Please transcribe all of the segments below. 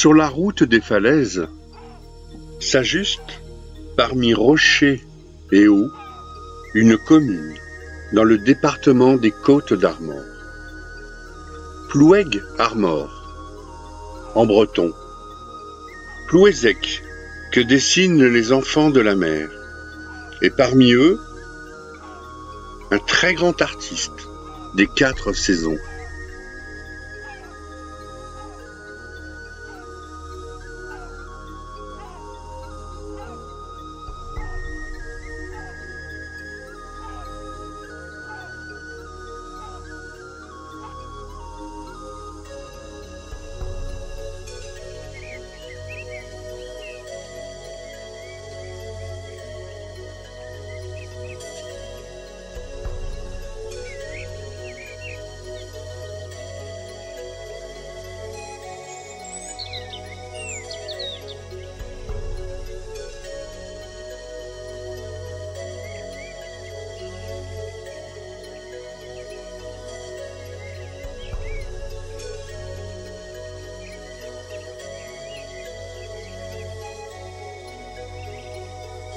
Sur la route des falaises, s'ajuste, parmi rochers et eaux, une commune dans le département des Côtes-d'Armor. Plouëc-Armor, en breton. Plouézec, que dessinent les enfants de la mer. Et parmi eux, un très grand artiste des 4 saisons.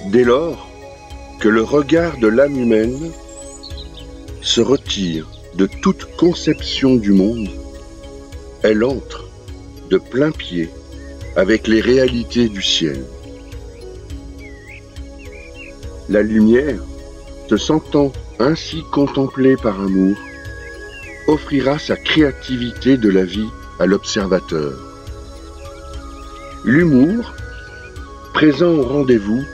Dès lors que le regard de l'âme humaine se retire de toute conception du monde, elle entre de plein pied avec les réalités du ciel. La lumière, se sentant ainsi contemplée par amour, offrira sa créativité de la vie à l'observateur. L'humour, présent au rendez-vous,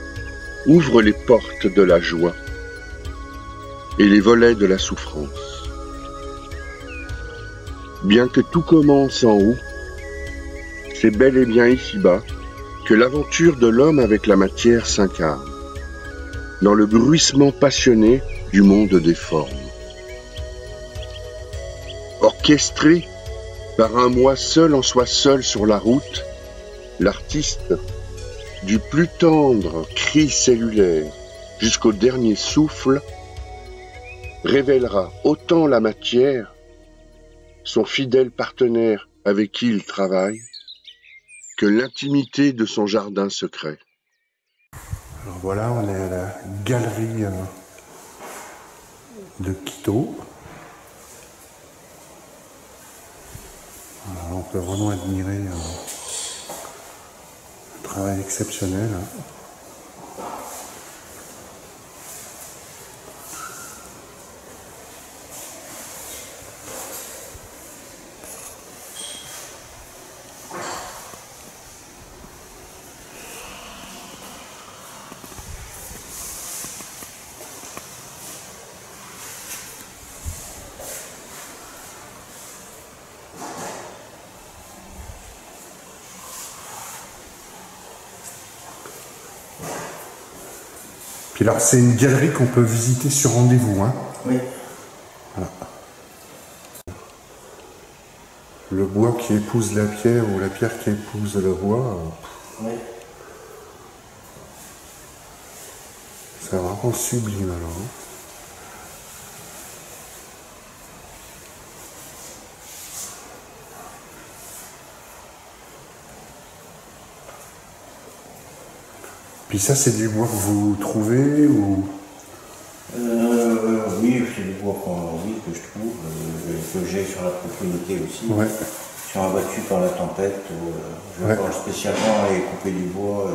ouvre les portes de la joie et les volets de la souffrance. Bien que tout commence en haut, c'est bel et bien ici-bas que l'aventure de l'homme avec la matière s'incarne, dans le bruissement passionné du monde des formes. Orchestré par un moi seul en soi seul sur la route, l'artiste, du plus tendre cri cellulaire jusqu'au dernier souffle, révélera autant la matière, son fidèle partenaire avec qui il travaille, que l'intimité de son jardin secret. Alors voilà, on est à la galerie de Quito. Alors, on peut vraiment admirer un travail exceptionnel. Puis alors, c'est une galerie qu'on peut visiter sur rendez-vous, hein? Oui. Voilà. Le bois qui épouse la pierre ou la pierre qui épouse le bois. Oui. C'est vraiment sublime alors. Hein? Puis ça, c'est du bois que vous trouvez ou... Oui, c'est du bois que je trouve, que j'ai sur la propriété aussi. Ouais. Je suis abattu par la tempête, je parle spécialement à aller couper du bois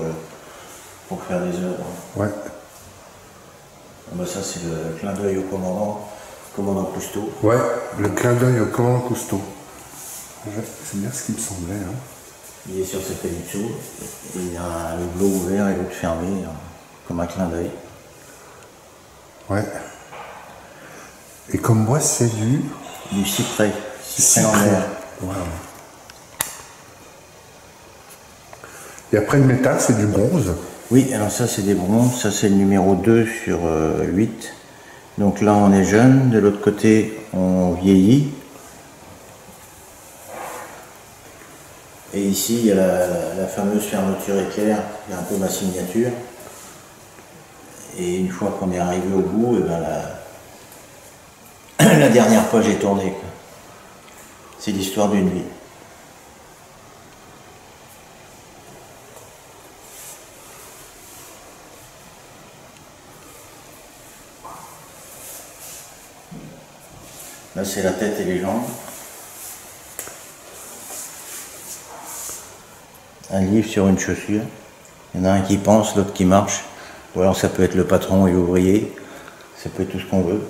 pour faire des œuvres. Ouais. Ben ça, c'est le clin d'œil au commandant Cousteau. Ouais, le clin d'œil au commandant Cousteau. Ouais, c'est bien ce qui me semblait. Hein. Il est sur cette ellipso, il y a le hublot ouvert et l'autre fermé, comme un clin d'œil. Ouais. Et comme bois, c'est du cyprès en mer. Wow. Et après le métal, c'est du bronze. Oui, alors ça c'est des bronzes, ça c'est le numéro 2 sur 8. Donc là on est jeune, de l'autre côté on vieillit. Et ici il y a la fameuse fermeture éclair, qui est un peu ma signature. Et une fois qu'on est arrivé au bout, et ben la dernière page est tournée. C'est l'histoire d'une vie. Là, c'est la tête et les jambes. Un livre sur une chaussure. Il y en a un qui pense, l'autre qui marche. Ou alors ça peut être le patron et l'ouvrier. Ça peut être tout ce qu'on veut.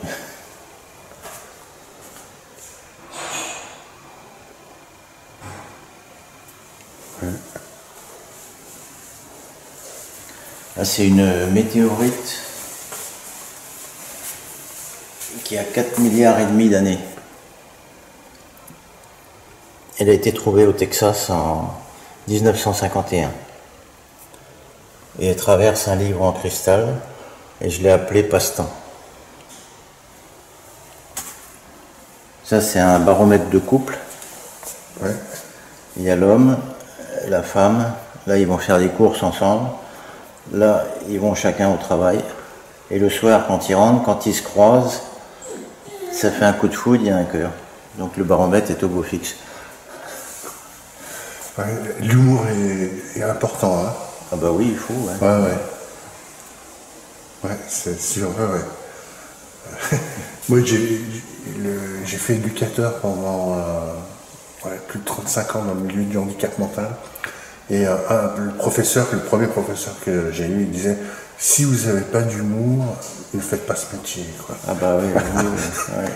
Là, c'est une météorite qui a 4,5 milliards d'années. Elle a été trouvée au Texas en 1951. Et elle traverse un livre en cristal, et je l'ai appelé Passe-temps. Ça, c'est un baromètre de couple. Ouais. Il y a l'homme, la femme, là ils vont faire des courses ensemble, là ils vont chacun au travail, et le soir quand ils rentrent, quand ils se croisent, ça fait un coup de foudre, il y a un cœur. Donc le baromètre est au beau fixe. Ouais, l'humour est important, hein. Ah bah oui, il faut. Ouais. Ouais. Ouais, c'est sûr, ouais. Moi, j'ai fait éducateur pendant plus de 35 ans dans le milieu du handicap mental. Et le premier professeur que j'ai eu, il disait, si vous n'avez pas d'humour, ne faites pas ce métier, quoi. Ah bah oui, ouais.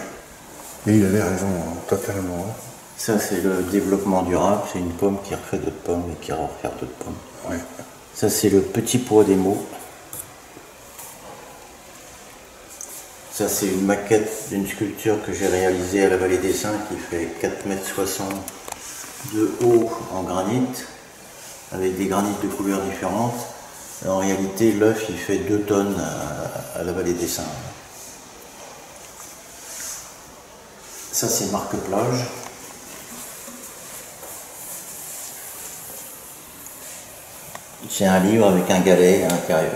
Et il avait raison, hein, totalement. Ça, c'est le développement durable, c'est une pomme qui refait d'autres pommes et qui refait d'autres pommes. Ouais. Ça, c'est le petit poids des mots. Ça, c'est une maquette d'une sculpture que j'ai réalisée à la Vallée des Saints qui fait 4,60 m de haut en granit, avec des granites de couleurs différentes. Et en réalité, l'œuf, il fait 2 tonnes à la Vallée des Saints. Ça, c'est marque-plage. C'est un livre avec un galet à l'intérieur.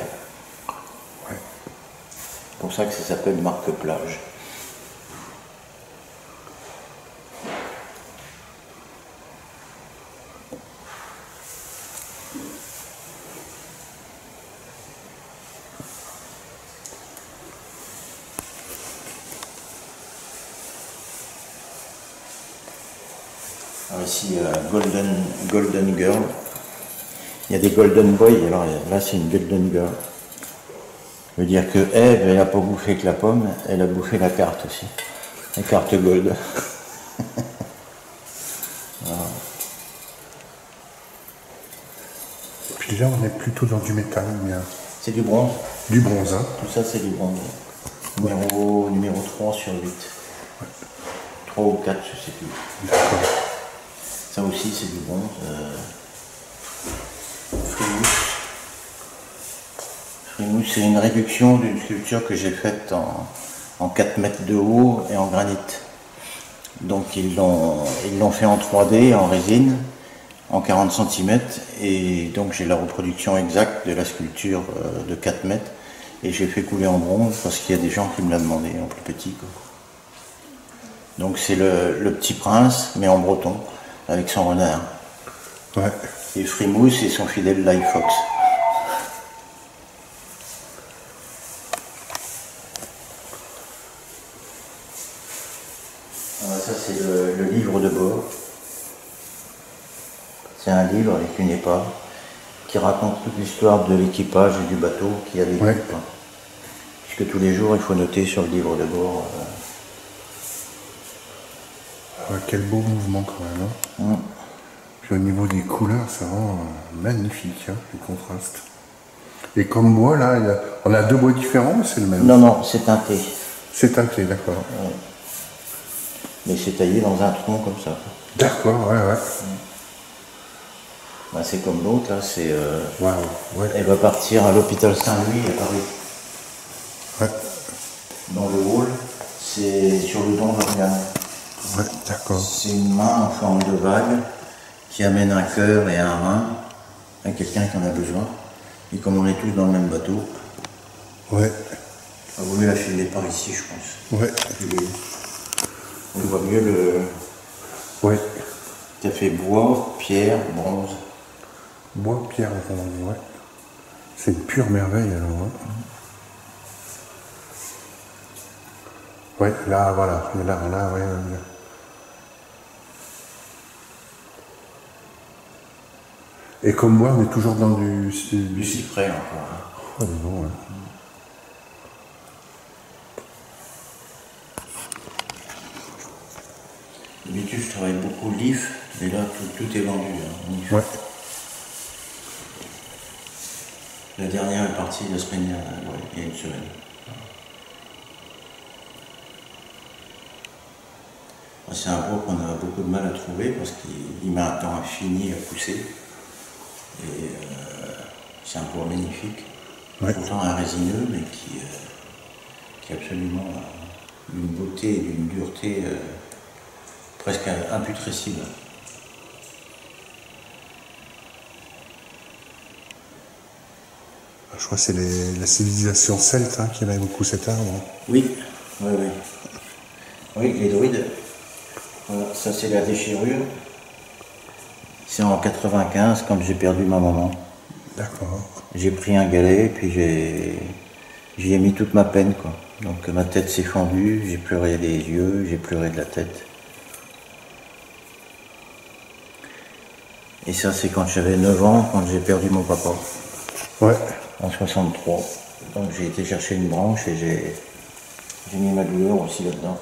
Ouais. C'est pour ça que ça s'appelle marque-plage. Alors ici, Golden Girl. Il y a des Golden Boys, alors là c'est une Golden Girl. Ça veut dire que Ève, elle n'a pas bouffé que la pomme, elle a bouffé la carte aussi. La carte Gold. Voilà. Puis là, on est plutôt dans du métal, bien. C'est du bronze. Du bronze, hein. Tout ça c'est du bronze. Numéro 3 sur 8. 3 ou 4, je sais plus. D'accord. Ça aussi c'est du bronze. Frimousse, c'est une réduction d'une sculpture que j'ai faite en 4 mètres de haut et en granit. Donc ils l'ont fait en 3D, en résine, en 40 cm, et donc j'ai la reproduction exacte de la sculpture de 4 mètres, et j'ai fait couler en bronze parce qu'il y a des gens qui me l'ont demandé en plus petit, quoi. Donc c'est le petit prince, mais en breton, avec son renard. Ouais. Et Frimousse et son fidèle Live Fox. Alors ça c'est le livre de bord. C'est un livre avec une épave qui raconte toute l'histoire de l'équipage et du bateau qui a vécu. Ouais. Puisque tous les jours il faut noter sur le livre de bord. Ouais, quel beau mouvement quand même, hein. Puis au niveau des couleurs, c'est vraiment magnifique, hein, les contrastes. Et comme bois, là, on a 2 bois différents, mais c'est le même. Non, c'est teinté. C'est teinté, d'accord. Ouais. Mais c'est taillé dans un tronc comme ça. D'accord, ouais. Bah, c'est comme l'autre, là, c'est... Waouh, ouais. Elle va partir à l'hôpital Saint-Louis à Paris. Ouais, Dans le hall, c'est sur le don d'organe. ouais, d'accord. C'est une main en forme de vague qui amène un cœur et un rein à quelqu'un qui en a besoin. Et comme on est tous dans le même bateau, Ouais, on vaut mieux la filmer par ici, je pense. ouais, On voit mieux le... ouais. Ça fait bois, pierre, bronze. Bois, pierre, bronze, ouais. C'est une pure merveille, alors, hein. Ouais, là, voilà. Là, ouais. Et comme moi, on est toujours dans du cyprès encore. Oh, dis donc, ouais. D'habitude, je travaille beaucoup le leaf, mais là, tout est vendu. Leaf. Ouais. La dernière est partie la semaine dernière, il y a une semaine. C'est un bois qu'on a beaucoup de mal à trouver parce qu'il met un temps infini à pousser. Et c'est un bois magnifique. Ouais. Pourtant un résineux, mais qui a absolument une beauté et une dureté presque imputrescible. Je crois que c'est la civilisation celte qui aimait beaucoup cet arbre. Oui, oui, oui. Oui, les druides. Voilà, ça c'est la déchirure. C'est en 95 quand j'ai perdu ma maman. D'accord. J'ai pris un galet et puis j'y ai mis toute ma peine, quoi. Donc ma tête s'est fendue, j'ai pleuré des yeux, j'ai pleuré de la tête. Et ça c'est quand j'avais 9 ans, quand j'ai perdu mon papa. Ouais. En 63. Donc j'ai été chercher une branche et j'ai mis ma douleur aussi là-dedans.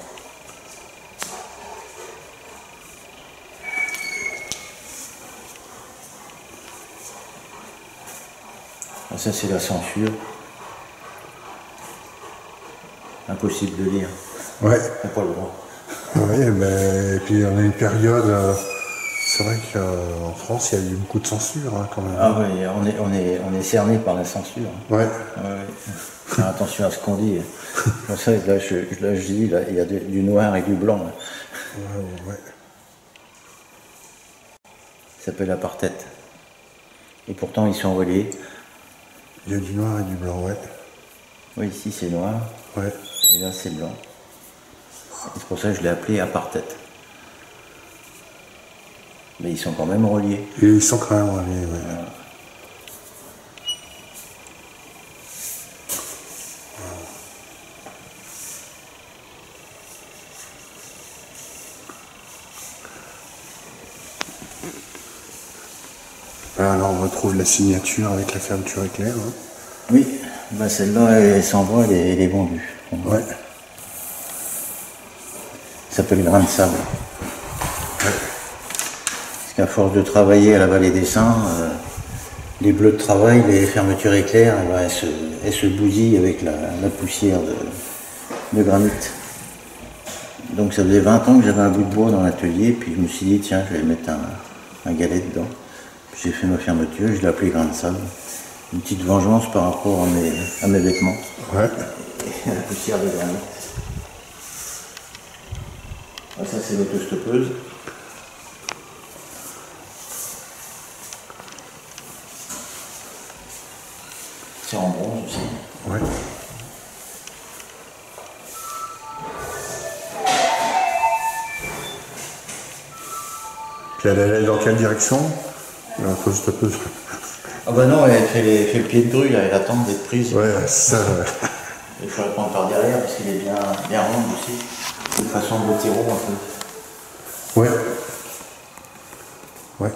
Ça c'est la censure. Impossible de lire. Ouais. On n'a pas le droit. Oui, et puis on a une période, c'est vrai qu'en France il y a eu beaucoup de censure quand même. Ah oui, on est cerné par la censure. Ouais. Ouais. Faire attention à ce qu'on dit. Pour ça, là, je dis, là, il y a du noir et du blanc. Là. Ouais. Ça s'appelle apartheid. Et pourtant, ils sont reliés. Il y a du noir et du blanc, ouais. Oui, ici c'est noir. Ouais. Et là c'est blanc. Et c'est pour ça que je l'ai appelé apartheid. Mais ils sont quand même reliés. Et ils sont quand même reliés, ouais. Voilà. Alors on retrouve la signature avec la fermeture éclair. Oui, bah celle-là, elle s'en va, elle est vendue. Ouais. Ça s'appelle grain de sable. Ouais. Parce qu'à force de travailler à la vallée des Saints, les bleus de travail, les fermetures éclairs, elles se bousillent avec la poussière de granit. Donc ça faisait 20 ans que j'avais un bout de bois dans l'atelier, puis je me suis dit, tiens, je vais mettre un galet dedans. J'ai fait ma fermeture, je l'ai appelé grain de sable. Une petite vengeance par rapport à mes vêtements. Ouais. Et à la poussière de granit. Ah, ça c'est l'autostoppeuse. C'est en bronze aussi. Ouais. Puis elle est dans quelle direction? L'autostoppeuse. Ah bah non, elle fait le pied de grue, là, elle attend d'être prise. Ouais, ça. Il faut la prendre par derrière parce qu'il est bien rond aussi. De façon botero un peu. Ouais. Ouais.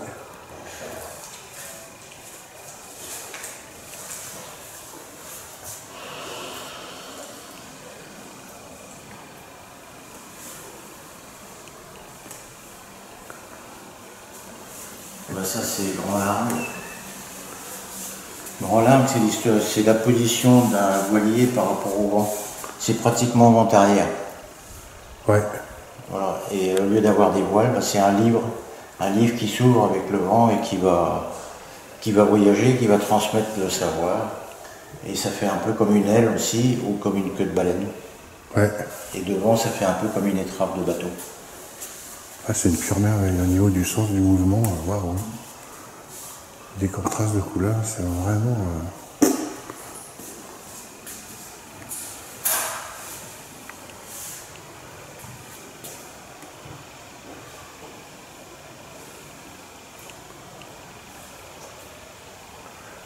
Bah ça c'est grand larme. Grand larme, c'est la position d'un voilier par rapport au vent. C'est pratiquement vent arrière. Ouais. Voilà. Et au lieu d'avoir des voiles, bah, c'est un livre qui s'ouvre avec le vent et qui va voyager, qui va transmettre le savoir. Et ça fait un peu comme une aile aussi, ou comme une queue de baleine. Ouais. Et devant, ça fait un peu comme une étrave de bateau. Ah, c'est une pure merveille au niveau du sens du mouvement. Waouh. Des contrastes de couleurs, c'est vraiment.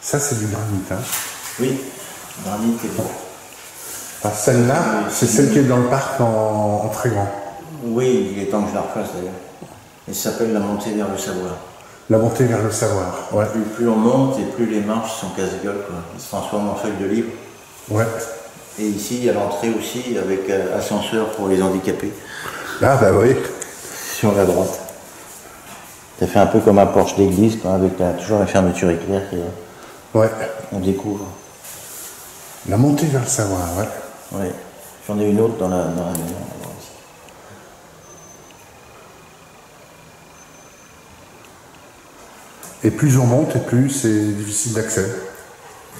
Ça, c'est du granit, hein? Oui, granit et bois. Enfin, celle-là, c'est celle qui est dans le parc en très grand. Oui, il est temps que je la refasse d'ailleurs. Elle s'appelle La montée vers le savoir. La montée vers le savoir, ouais. Plus on monte et plus les marches sont casse-gueule, quoi. Ils se transforment en feuilles de livre. Ouais. Et ici, il y a l'entrée aussi avec ascenseur pour les handicapés. Ah bah oui. Sur la droite. Ça fait un peu comme un porche d'église, quoi, avec toujours la fermeture éclair Ouais. on découvre. La montée vers le savoir, ouais. Ouais. J'en ai une autre dans la maison. Et plus on monte, et plus c'est difficile d'accès.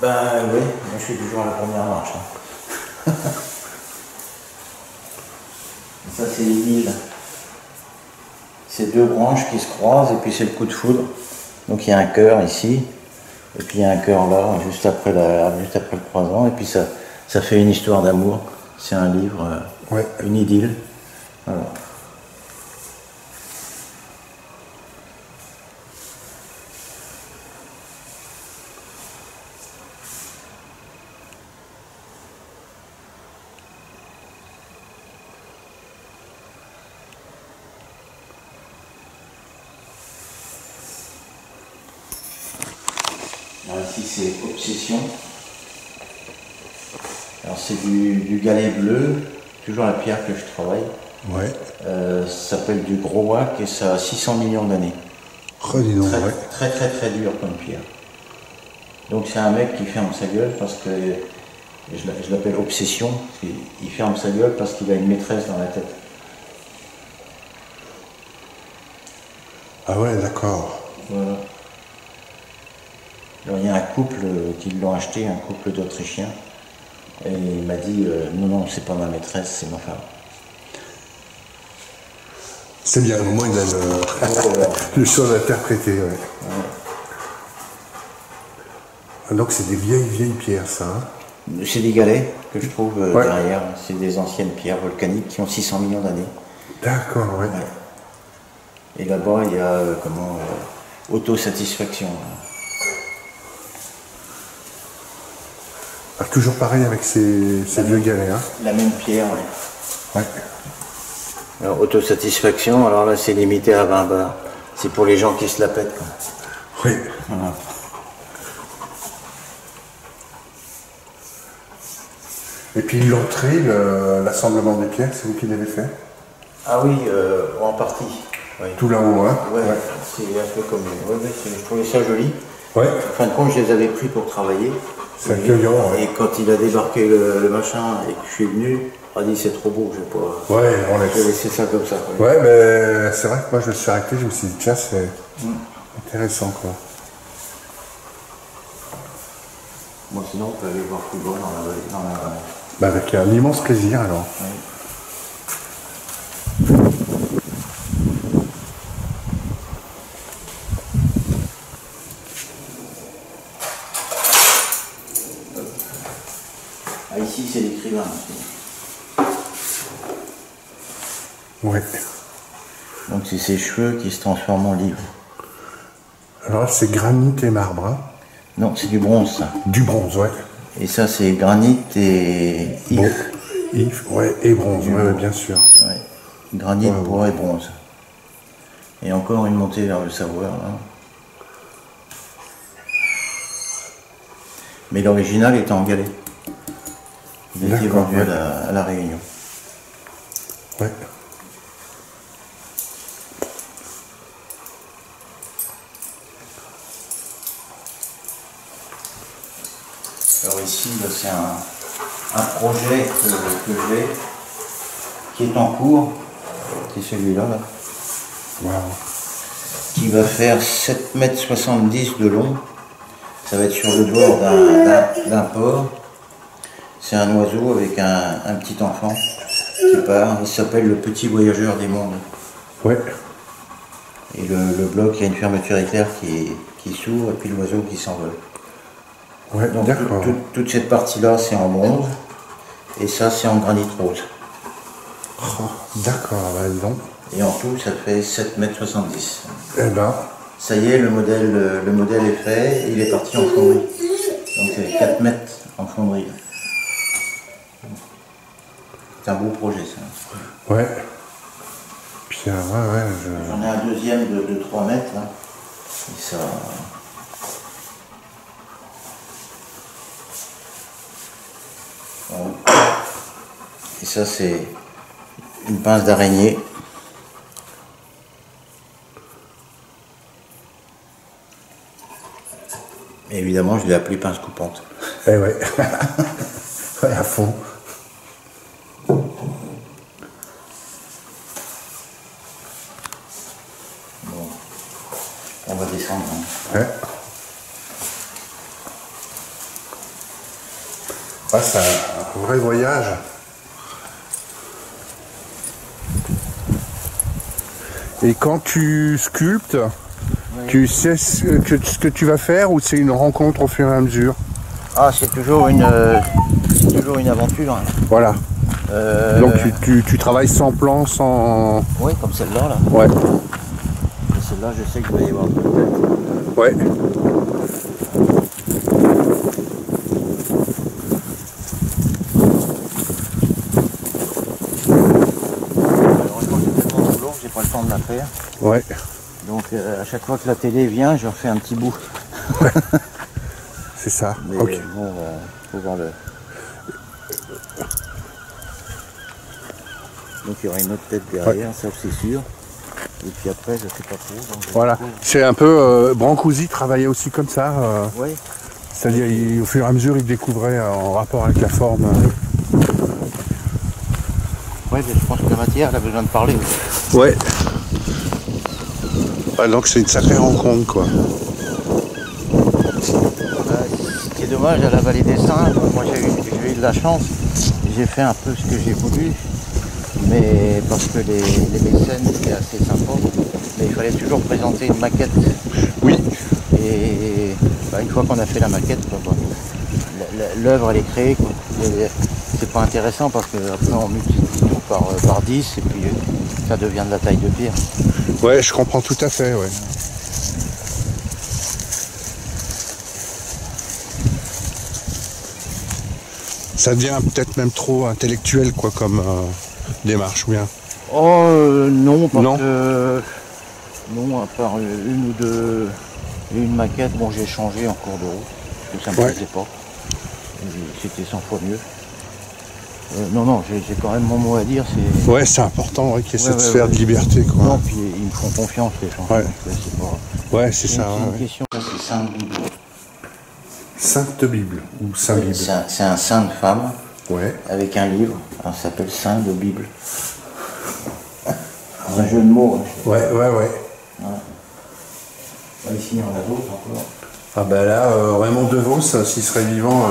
Ben oui, moi je suis toujours à la première marche. Hein. Ça c'est l'île. C'est deux branches qui se croisent et puis c'est le coup de foudre. Donc il y a un cœur ici, et puis il y a un cœur là, juste après le croisant, et puis ça fait une histoire d'amour. C'est un livre, Ouais. une idylle. Voilà. Alors ici c'est Obsession. Alors c'est du galet bleu, toujours la pierre que je travaille. Ouais. Ça s'appelle du Groac et ça a 600 millions d'années. Oh, dis donc, ouais. Très dur comme pierre. Donc c'est un mec qui ferme sa gueule parce que, je l'appelle Obsession, parce qu'il ferme sa gueule parce qu'il a une maîtresse dans la tête. Ah ouais, d'accord. Voilà. Alors il y a un couple qui l'ont acheté, un couple d'Autrichiens, et il m'a dit non, c'est pas ma maîtresse, c'est ma femme. C'est bien, au moins il a le choix d'interpréter, ouais. Donc c'est des vieilles pierres, ça. Hein. C'est des galets que je trouve Ouais. derrière, c'est des anciennes pierres volcaniques qui ont 600 millions d'années. D'accord, ouais. Ouais. Et là-bas, il y a autosatisfaction. Alors, toujours pareil avec ces vieux galets, hein. La même pierre, ouais. Ouais. Alors, autosatisfaction, alors là, c'est limité à 20 bars. C'est pour les gens qui se la pètent, quoi. Oui. Voilà. Et puis l'entrée, l'assemblement des pierres, c'est vous qui l'avez fait? Ah oui, en partie. Oui. Tout là-haut, hein? Ouais, c'est un peu comme... Ouais, je trouvais ça joli. Ouais. En fin de compte, je les avais pris pour travailler. C'est accueillant, ouais. Et quand il a débarqué le machin et que je suis venu, il a dit c'est trop beau, je vais pas... Ouais, on Je vais laisse. laisser ça comme ça. Quoi. Ouais, mais c'est vrai que moi je me suis arrêté, je me suis dit, tiens, c'est intéressant, quoi. Bon, sinon, on peut aller voir plus loin dans la vallée. Bah, avec un immense plaisir, alors. Ouais. Ah, ici, c'est l'écrivain. Ouais. Donc, c'est ses cheveux qui se transforment en livre. Alors là, c'est granit et marbre, hein. Non, c'est du bronze, ça. Du bronze, ouais. Et ça, c'est granit et if. Bon. If, ouais, et bronze, ouais, bien sûr. Ouais. Granit, Ouais, bois et bronze. Et encore une montée vers le savoir, là. Mais l'original est en galet. Il a été D'accord, vendu ouais. à la Réunion. Ouais. Alors ici, là, c'est un projet que j'ai, qui est en cours, c'est celui-là, là, Wow. qui va faire 7,70 m de long. Ça va être sur le bord d'un port. C'est un oiseau avec un petit enfant qui part. Il s'appelle le petit voyageur des mondes. Ouais. Et le bloc, il y a une fermeture éclair qui s'ouvre et puis l'oiseau qui s'envole. Ouais, Donc d'accord. toute cette partie-là, c'est en bronze. Et ça, c'est en granit rose. Oh, d'accord, bah, dis donc. Et en tout, ça fait 7,70 m. Eh ben, Ça y est, le modèle est fait et il est parti en fonderie. Donc c'est 4 mètres en fonderie. beau projet ça. Ouais. Puis ouais, J'en ai un deuxième de 3 mètres là. Et ça. Voilà. Et ça c'est une pince d'araignée. Et évidemment je l'ai appelée pince coupante. Eh ouais. Ouais, à fond. Bon. On va descendre. Hein. Ouais. Ah, c'est un vrai voyage. Et quand tu sculptes, ouais. Tu sais ce que tu vas faire ou c'est une rencontre au fur et à mesure? Ah, c'est toujours une aventure. Hein. Voilà. Donc tu travailles sans plan, sans... Oui, comme celle-là. Là. Ouais. Et celle-là, je sais qu'il va y avoir peut-être. Ouais. Malheureusement, j'ai tellement de boulot que j'ai pas le temps de la faire. Ouais. Donc à chaque fois que la télé vient, je refais un petit bout. Ouais. C'est ça. Mais Ok. bon, faut voir le... Donc il y aura une autre tête derrière, ça c'est sûr. Et puis après, je sais pas trop. Donc Voilà. C'est un peu... Brancusi travaillait aussi comme ça. Oui. C'est-à-dire, au fur et à mesure, il découvrait en rapport avec la forme. Oui, je pense que la matière, elle a besoin de parler. Ouais. Ouais, donc c'est une sacrée rencontre, quoi. Ce qui est dommage à la vallée des Saints, moi j'ai eu de la chance, j'ai fait un peu ce que j'ai voulu, mais parce que les mécènes étaient assez sympas, mais il fallait toujours présenter une maquette. Oui. Et une fois qu'on a fait la maquette, l'œuvre elle est créée, quoi. C'est pas intéressant parce qu'après on multiplie tout par 10 et puis ça devient de la taille de pierre. Ouais, je comprends tout à fait, ouais. Ça devient peut-être même trop intellectuel, quoi, comme démarche, ou bien. Oh non, parce Non. que non, à part une ou deux, une maquette, bon j'ai changé en cours de route, parce que ça me plaisait pas. C'était 100 fois mieux. Non, j'ai quand même mon mot à dire. C'est... Ouais, c'est important, ouais, qu'il y ait cette ouais, sphère de liberté, quoi. Non, puis ils me font confiance, les gens. Ouais. Donc, c'est pas... Ouais, c'est ça. une Ouais. question, ça, c'est Sainte Bible. Sainte Bible, ou Saint Bible. C'est un saint de femme, Ouais. avec un livre, alors, ça s'appelle Saint de Bible. Un jeu de mots. Hein. Ouais. Ici, on a d'autres encore. Ah ben là, Raymond DeVos, s'il serait vivant,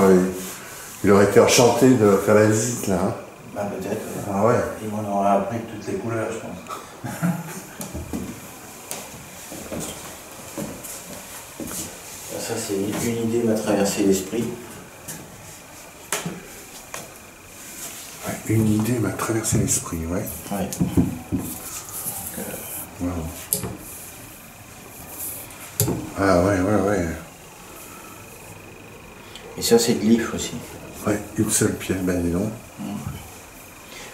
il aurait été enchanté de faire la visite, là. Hein. Bah, peut-être. Ah ouais. Il m'en aura appris toutes les couleurs, je pense. Ça, c'est une idée m'a traversé l'esprit. Ouais, une idée m'a traversé l'esprit, ouais. Ouais. Wow. Ah ouais. Et ça, c'est de l'if aussi. Ouais, une seule pièce, ben dis donc.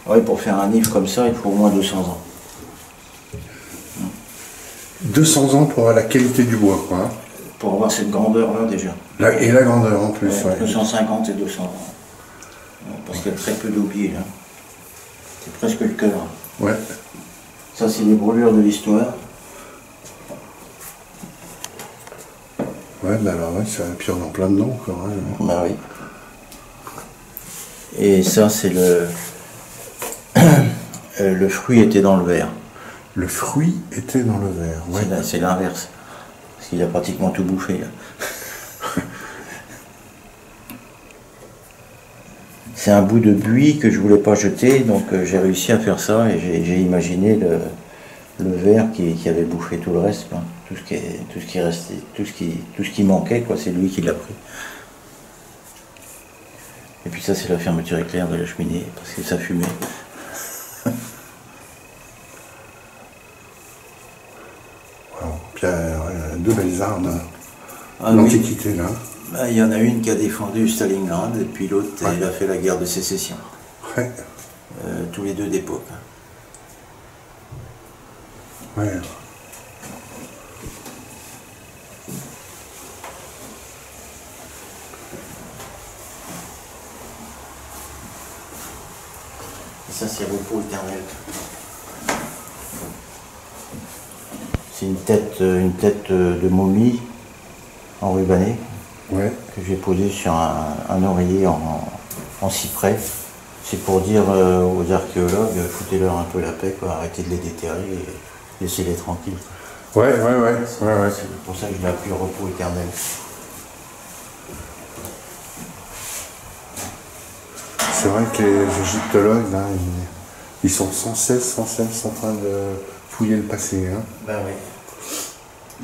Ouais, pour faire un if comme ça, il faut au moins 200 ans. 200 ans pour avoir la qualité du bois, quoi. Hein. Pour avoir cette grandeur-là, déjà. Et la grandeur, en plus, ouais. 250 et 200 ans. Parce qu'il y a très peu d'aubiers, là. C'est presque le cœur. Ouais. Ça, c'est les brûlures de l'histoire. Ouais, ben alors, ouais, puis on est en plein dedans, encore. Hein. Bah oui. Et ça, c'est le... le fruit était dans le verre. Le fruit était dans le verre, ouais. C'est l'inverse. Parce qu'il a pratiquement tout bouffé, là. C'est un bout de buis que je voulais pas jeter, donc j'ai réussi à faire ça et j'ai imaginé le verre qui avait bouffé tout le reste, quoi. Tout ce qui restait, tout ce qui manquait, quoi, c'est lui qui l'a pris. Et puis ça, c'est la fermeture éclair de la cheminée, parce que ça fumait. Wow. Puis deux belles armes Ah, l'Antiquité, là. Bah, il y en a une qui a défendu Stalingrad, et puis l'autre, elle a fait la guerre de sécession. Ouais. tous les deux d'époque. Ouais. Et ça, c'est repos éternel. C'est une tête de momie enrubanée Ouais. que j'ai posée sur un oreiller en cyprès. C'est pour dire aux archéologues, foutez-leur un peu la paix, quoi, arrêtez de les déterrer et laissez-les tranquilles. Ouais. C'est pour ça que je l'appelle repos éternel. C'est vrai que les égyptologues, là, ils sont sans cesse en train de fouiller le passé. Hein. Ben oui.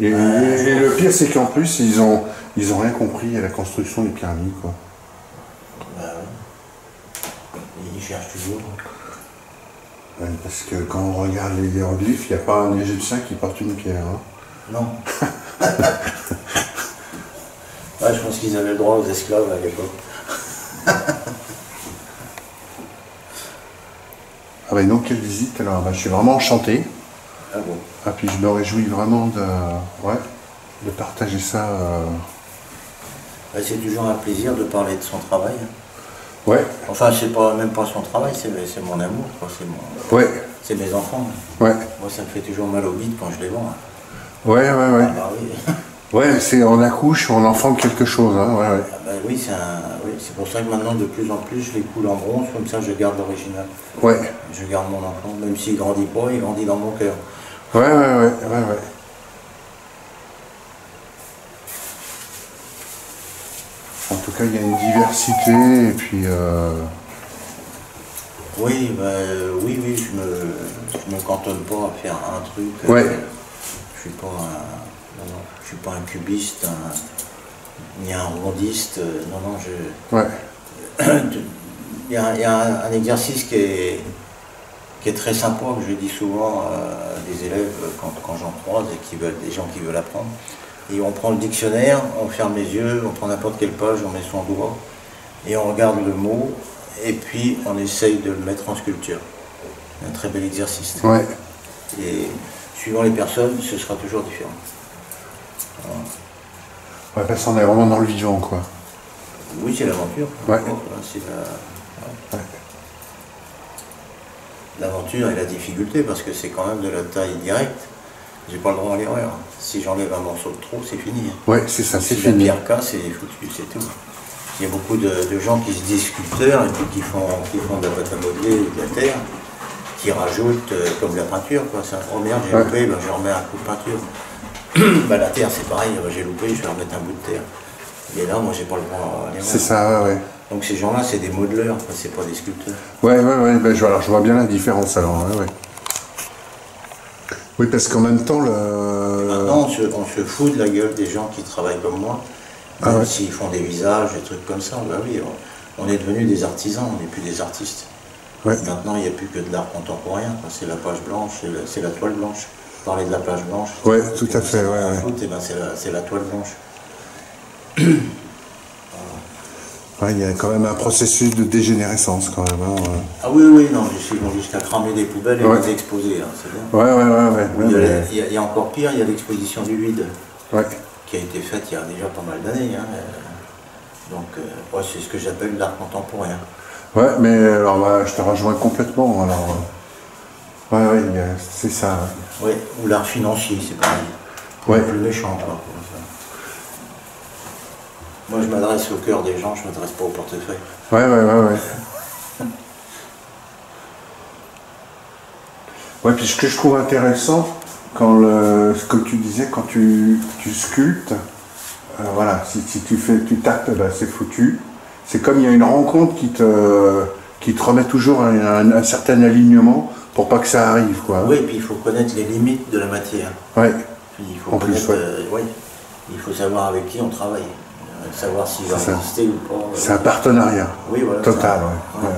Et le pire, c'est qu'en plus, ils ont rien compris à la construction des pyramides, quoi. Ben oui. Et ils cherchent toujours. Ouais, parce que quand on regarde les hiéroglyphes, il n'y a pas un Égyptien qui porte une pierre. Hein. Non. Ouais, je pense qu'ils avaient le droit aux esclaves à l'époque. Ah ben donc quelle visite alors, je suis vraiment enchanté. Ah bon. Ah puis je me réjouis vraiment de partager ça. Ouais, c'est toujours un plaisir de parler de son travail. Ouais, Enfin, c'est pas même pas son travail, c'est mon amour, quoi. ouais, C'est mes enfants. ouais, Moi, ça me fait toujours mal au bide quand je les vois. ouais. Ah bah oui. Ouais, on accouche, on enfante quelque chose, hein, ouais. Ah bah oui, c'est pour ça que maintenant, de plus en plus, je les coule en bronze, comme ça, je garde l'original. Ouais, Je garde mon enfant, même s'il grandit pas, il grandit dans mon cœur. ouais. En tout cas, il y a une diversité, et puis... Oui, oui, je me cantonne pas à faire un truc. Ouais. Je suis pas je suis pas un cubiste, ni un rondiste. Non, Ouais, il y a un exercice qui est très sympa, que je dis souvent à des élèves quand j'en croise et des gens qui veulent apprendre. Et on prend le dictionnaire, on ferme les yeux, on prend n'importe quelle page, on met son doigt et on regarde le mot et puis on essaye de le mettre en sculpture. Un très bel exercice. ouais. Et suivant les personnes, ce sera toujours différent. Voilà. Ouais, parce qu'on est vraiment dans le vivant, quoi. Oui, c'est l'aventure. Ouais. C'est l'aventure et la difficulté, parce que c'est quand même de la taille directe. J'ai pas le droit à l'erreur. Si j'enlève un morceau de trop, c'est fini. Ouais, c'est ça, c'est Si fini. la pierre casse, c'est foutu, c'est tout. Il y a beaucoup de gens qui se disent sculpteurs et puis qui font de la pâte à modeler et de la terre, qui rajoutent comme la peinture, quoi. C'est oh merde, j'ai loupé, ben, je remets un coup de peinture. Ben, la terre, c'est pareil, j'ai loupé, je vais remettre un bout de terre. Et là, moi, j'ai pas le droit à l'erreur. C'est ça, ouais. Donc ces gens-là, c'est des modeleurs, quoi, c'est pas des sculpteurs. Ouais, ben, alors, je vois bien la différence, alors, ouais. Oui, parce qu'en même temps, Maintenant, on se fout de la gueule des gens qui travaillent comme moi, Ah même ouais. s'ils font des visages, des trucs comme ça. Ben oui, on est devenus des artisans, on n'est plus des artistes. Ouais. Maintenant, il n'y a plus que de l'art contemporain, quoi. C'est la page blanche, c'est la toile blanche. Parler de la page blanche. Ouais, tout à fait, ouais. C'est la toile blanche. Ouais, il y a quand même un processus de dégénérescence, quand même. Hein, Ah oui, non, ils vont jusqu'à cramer des poubelles et Ouais. les exposer, hein, c'est bien. Ouais. Il y a encore pire, il y a l'exposition du vide, Ouais. qui a été faite il y a déjà pas mal d'années. Hein. Donc, ouais, c'est ce que j'appelle l'art contemporain. Ouais, mais alors, je te rejoins complètement, alors... Ouais, c'est ça. Ouais, ou l'art financier, c'est pareil. Ouais. Plus méchant, quoi. Moi, je m'adresse au cœur des gens, je ne m'adresse pas au portefeuille. Ouais. Ouais, puis ce que je trouve intéressant, comme tu disais, quand tu sculptes, voilà, si tu tapes, ben, c'est foutu. C'est comme il y a une rencontre qui te remet toujours un certain alignement pour pas que ça arrive, quoi. Oui, et puis il faut connaître les limites de la matière. Ouais. Puis il faut En plus, connaître, ouais. Il faut savoir avec qui on travaille, savoir s'il va C'est ça. exister ou pas. C'est un partenariat. Oui, voilà, Total, ça. ouais.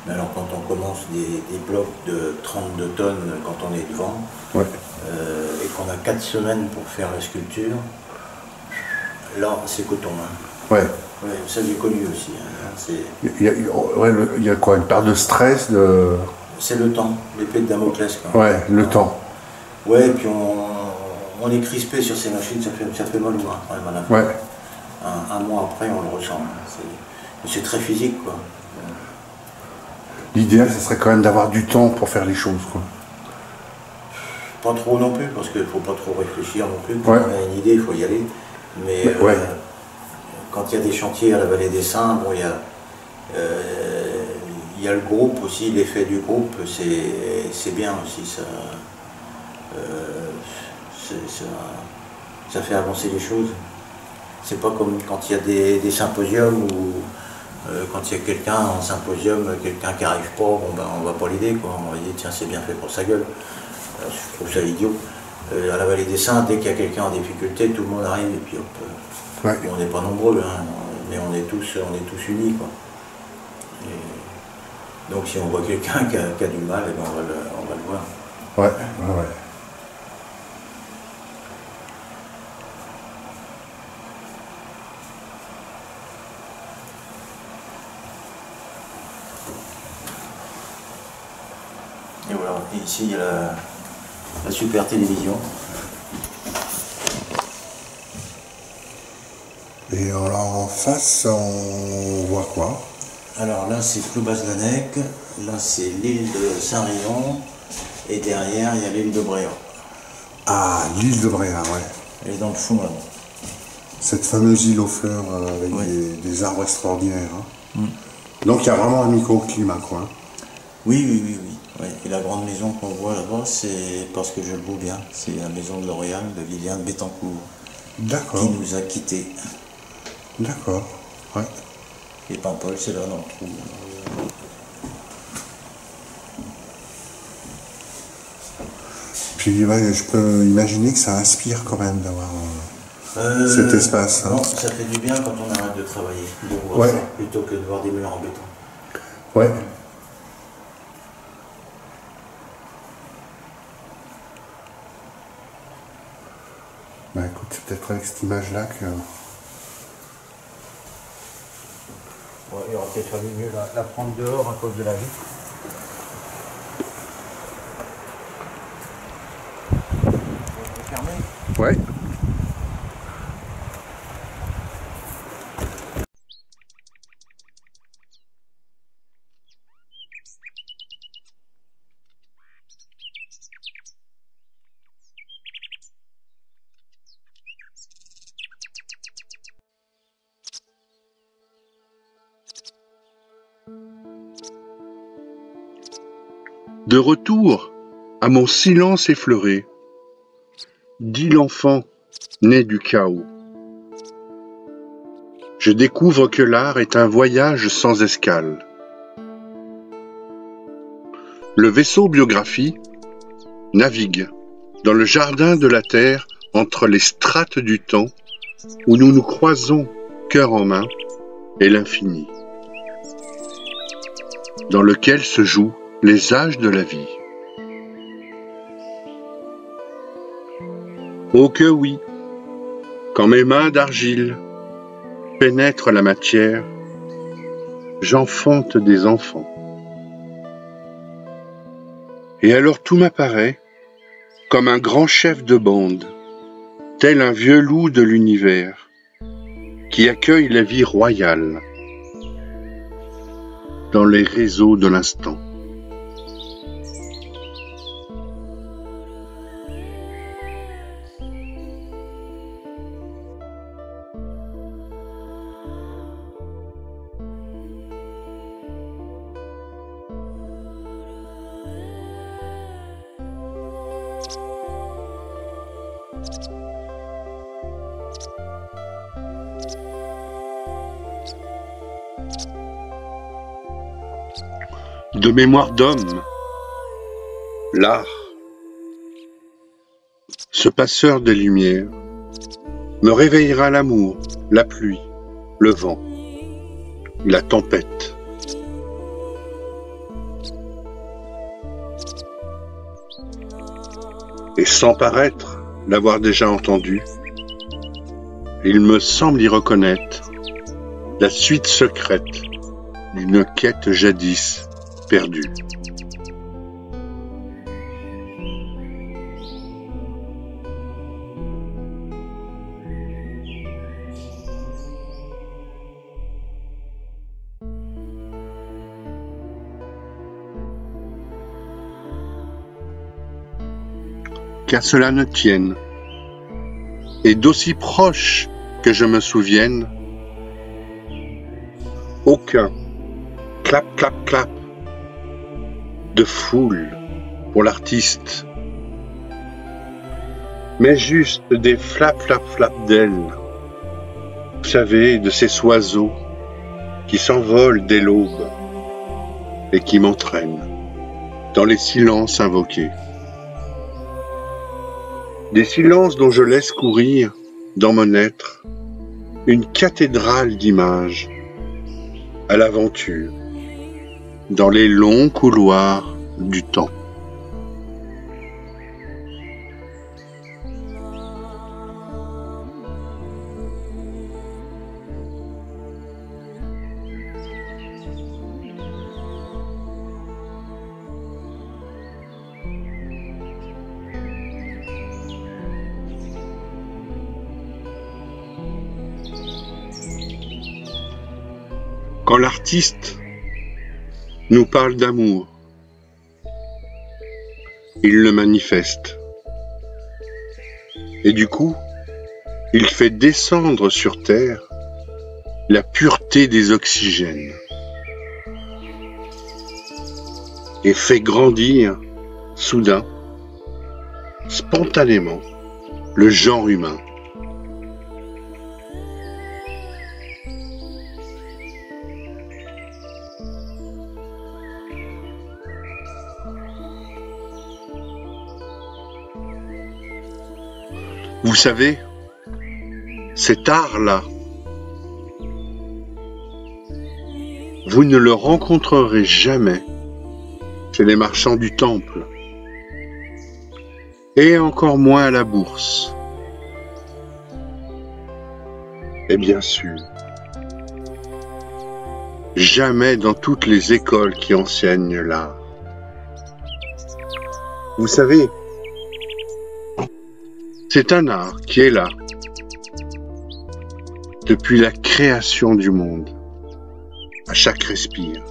Mais alors quand on commence des blocs de 32 tonnes quand on est devant, Ouais. et qu'on a 4 semaines pour faire la sculpture, là c'est coton. Hein. Ouais. Ouais, ça j'ai connu aussi. Hein. Il y a quoi, une part de stress de... C'est le temps, l'épée de Damoclès. Quoi. Ouais, le temps. Ouais, et puis on est crispé sur ces machines, ça fait mal au bras quand même à la fin. Ouais. Un mois après, on le ressent. C'est très physique, quoi. L'idéal, ce serait quand même d'avoir du temps pour faire les choses, quoi. Pas trop non plus, parce qu'il ne faut pas trop réfléchir non plus. Quand Ouais. on a une idée, il faut y aller. Mais ouais. Quand il y a des chantiers à la Vallée des Saints, bon, il y a le groupe aussi, l'effet du groupe, c'est bien aussi. Ça fait avancer les choses. C'est pas comme quand il y a des symposiums où quand il y a quelqu'un en symposium, quelqu'un qui n'arrive pas, bon, ben, on va pas l'aider, quoi. On va dire tiens, c'est bien fait pour sa gueule. Je trouve ça idiot. À la Vallée des Saints, dès qu'il y a quelqu'un en difficulté, tout le monde arrive et puis hop. Ouais. On n'est pas nombreux, hein, mais on est tous unis, quoi. Et donc si on voit quelqu'un qui a du mal, eh ben, on va le voir. Ouais, ouais, ouais. Et voilà, et ici il y a la super télévision. Et alors en face, on voit quoi? Alors là c'est Ploubazlanec, là c'est l'île de Saint-Rion, et derrière il y a l'île de Bréant. Ah, l'île de Bréant, ouais. Elle est dans le fond là. Cette fameuse île aux fleurs avec Ouais. des arbres extraordinaires. Hein. Donc il y a vraiment un microclimat, quoi. Oui. Ouais. Et la grande maison qu'on voit là-bas, c'est parce que je le vaux bien. C'est la maison de L'Oréal de Viviane Bettencourt D'accord, qui nous a quittés. d'accord. Ouais. Et Paimpol, c'est là dans le trou. Puis ouais, je peux imaginer que ça inspire quand même d'avoir cet espace. Hein. Non, ça fait du bien quand on arrête de travailler, de voir Ouais. ça, plutôt que de voir des murs en béton. Ouais. Bah écoute, c'est peut-être avec cette image-là que... Ouais, il aurait peut-être fallu mieux la prendre dehors à cause de la vitre. Fermé. Ouais. De retour à mon silence effleuré, dit l'enfant né du chaos. Je découvre que l'art est un voyage sans escale. Le vaisseau biographie navigue dans le jardin de la Terre entre les strates du temps où nous nous croisons cœur en main et l'infini, dans lequel se jouent les âges de la vie. Oh que oui, quand mes mains d'argile pénètrent la matière, j'enfante des enfants. Et alors tout m'apparaît comme un grand chef de bande, tel un vieux loup de l'univers, qui accueille la vie royale dans les réseaux de l'instant. De mémoire d'homme, l'art, ce passeur des lumières, me réveillera l'amour, la pluie, le vent, la tempête. Et sans paraître l'avoir déjà entendu, il me semble y reconnaître la suite secrète d'une quête jadis perdue. Qu'à cela ne tienne, et d'aussi proche que je me souvienne, aucun clap clap clap de foule pour l'artiste, mais juste des flap flap flap d'ailes, vous savez, de ces oiseaux qui s'envolent dès l'aube et qui m'entraînent dans les silences invoqués. Des silences dont je laisse courir dans mon être une cathédrale d'images à l'aventure dans les longs couloirs du temps. Quand l'artiste nous parle d'amour, il le manifeste. Et du coup, il fait descendre sur Terre la pureté des oxygènes et fait grandir, soudain, spontanément, le genre humain. Vous savez, cet art-là, vous ne le rencontrerez jamais chez les marchands du temple, et encore moins à la bourse. Et bien sûr, jamais dans toutes les écoles qui enseignent l'art. Vous savez, c'est un art qui est là, depuis la création du monde, à chaque respire,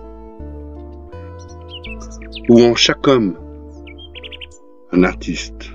où en chaque homme, un artiste.